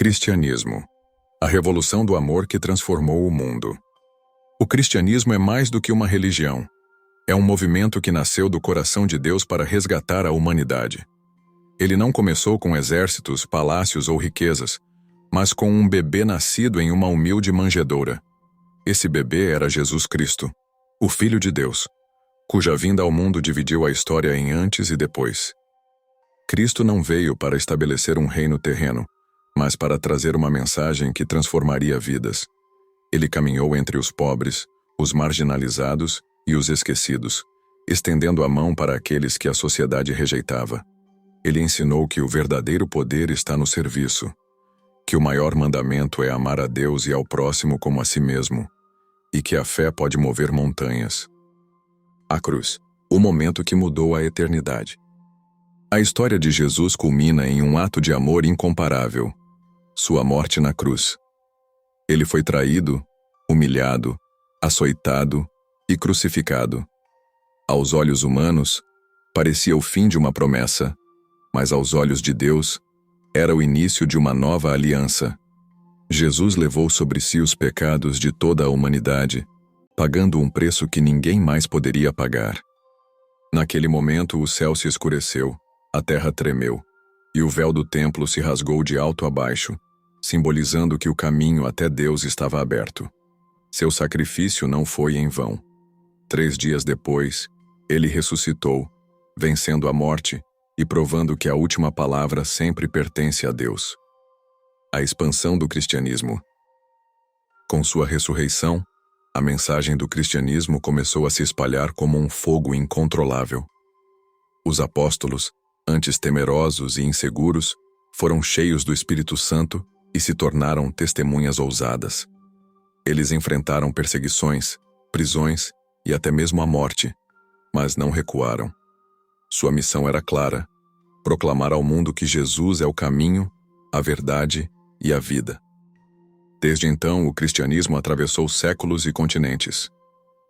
Cristianismo, a revolução do amor que transformou o mundo. O cristianismo é mais do que uma religião. É um movimento que nasceu do coração de Deus para resgatar a humanidade. Ele não começou com exércitos, palácios ou riquezas, mas com um bebê nascido em uma humilde manjedoura. Esse bebê era Jesus Cristo, o Filho de Deus, cuja vinda ao mundo dividiu a história em antes e depois. Cristo não veio para estabelecer um reino terreno, mas para trazer uma mensagem que transformaria vidas. Ele caminhou entre os pobres, os marginalizados e os esquecidos, estendendo a mão para aqueles que a sociedade rejeitava. Ele ensinou que o verdadeiro poder está no serviço, que o maior mandamento é amar a Deus e ao próximo como a si mesmo, e que a fé pode mover montanhas. A cruz, o momento que mudou a eternidade. A história de Jesus culmina em um ato de amor incomparável, sua morte na cruz. Ele foi traído, humilhado, açoitado e crucificado. Aos olhos humanos, parecia o fim de uma promessa, mas aos olhos de Deus, era o início de uma nova aliança. Jesus levou sobre si os pecados de toda a humanidade, pagando um preço que ninguém mais poderia pagar. Naquele momento o céu se escureceu, a terra tremeu, e o véu do templo se rasgou de alto a baixo, simbolizando que o caminho até Deus estava aberto. Seu sacrifício não foi em vão. 3 dias depois, ele ressuscitou, vencendo a morte e provando que a última palavra sempre pertence a Deus. A expansão do cristianismo. Com sua ressurreição, a mensagem do cristianismo começou a se espalhar como um fogo incontrolável. Os apóstolos, antes temerosos e inseguros, foram cheios do Espírito Santo e se tornaram testemunhas ousadas. Eles enfrentaram perseguições, prisões e até mesmo a morte, mas não recuaram. Sua missão era clara: proclamar ao mundo que Jesus é o caminho, a verdade e a vida. Desde então, o cristianismo atravessou séculos e continentes.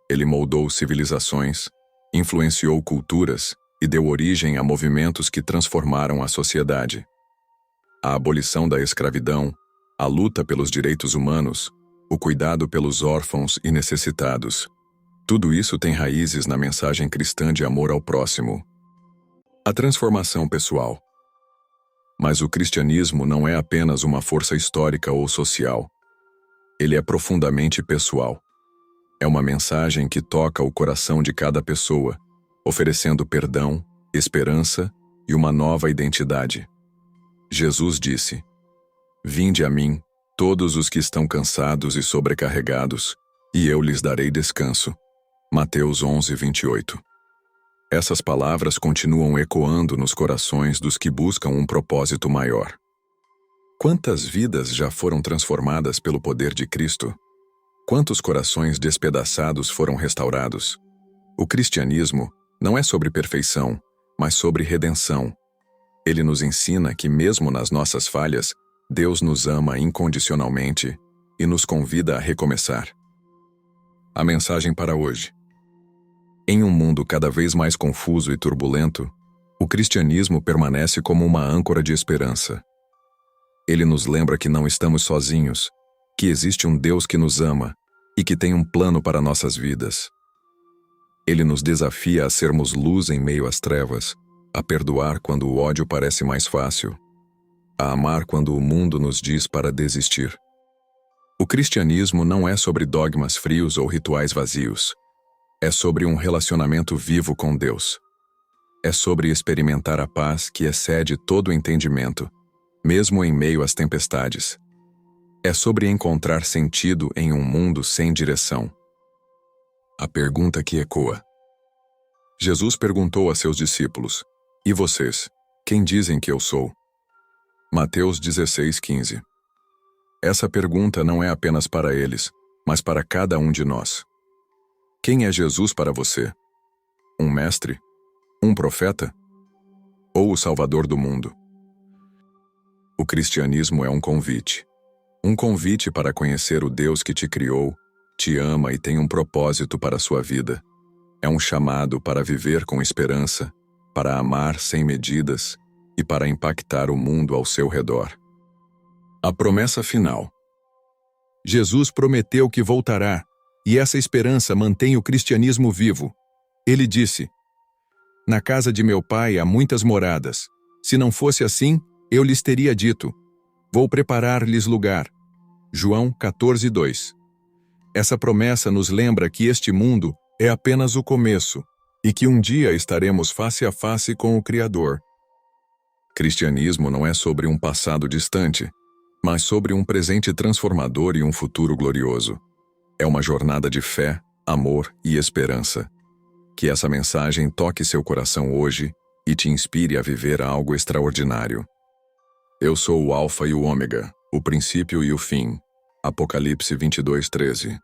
Ele moldou civilizações, influenciou culturas e deu origem a movimentos que transformaram a sociedade. A abolição da escravidão, a luta pelos direitos humanos, o cuidado pelos órfãos e necessitados. Tudo isso tem raízes na mensagem cristã de amor ao próximo. A transformação pessoal. Mas o cristianismo não é apenas uma força histórica ou social. Ele é profundamente pessoal. É uma mensagem que toca o coração de cada pessoa, oferecendo perdão, esperança e uma nova identidade. Jesus disse: "Vinde a mim, todos os que estão cansados e sobrecarregados, e eu lhes darei descanso." Mateus 11:28. Essas palavras continuam ecoando nos corações dos que buscam um propósito maior. Quantas vidas já foram transformadas pelo poder de Cristo? Quantos corações despedaçados foram restaurados? O cristianismo não é sobre perfeição, mas sobre redenção. Ele nos ensina que mesmo nas nossas falhas, Deus nos ama incondicionalmente e nos convida a recomeçar. A mensagem para hoje. Em um mundo cada vez mais confuso e turbulento, o cristianismo permanece como uma âncora de esperança. Ele nos lembra que não estamos sozinhos, que existe um Deus que nos ama e que tem um plano para nossas vidas. Ele nos desafia a sermos luz em meio às trevas, a perdoar quando o ódio parece mais fácil, a amar quando o mundo nos diz para desistir. O cristianismo não é sobre dogmas frios ou rituais vazios. É sobre um relacionamento vivo com Deus. É sobre experimentar a paz que excede todo o entendimento, mesmo em meio às tempestades. É sobre encontrar sentido em um mundo sem direção. A pergunta que ecoa. Jesus perguntou a seus discípulos: "E vocês, quem dizem que eu sou?" Mateus 16:15. Essa pergunta não é apenas para eles, mas para cada um de nós. Quem é Jesus para você? Um mestre? Um profeta? Ou o Salvador do mundo? O cristianismo é um convite. Um convite para conhecer o Deus que te criou, te ama e tem um propósito para a sua vida. É um chamado para viver com esperança, para amar sem medidas e para impactar o mundo ao seu redor. A promessa final. Jesus prometeu que voltará, e essa esperança mantém o cristianismo vivo. Ele disse: "Na casa de meu pai há muitas moradas. Se não fosse assim, eu lhes teria dito: vou preparar-lhes lugar." João 14:2. Essa promessa nos lembra que este mundo é apenas o começo e que um dia estaremos face a face com o Criador. Cristianismo não é sobre um passado distante, mas sobre um presente transformador e um futuro glorioso. É uma jornada de fé, amor e esperança. Que essa mensagem toque seu coração hoje e te inspire a viver algo extraordinário. Eu sou o Alfa e o Ômega, o princípio e o fim. Apocalipse 22:13.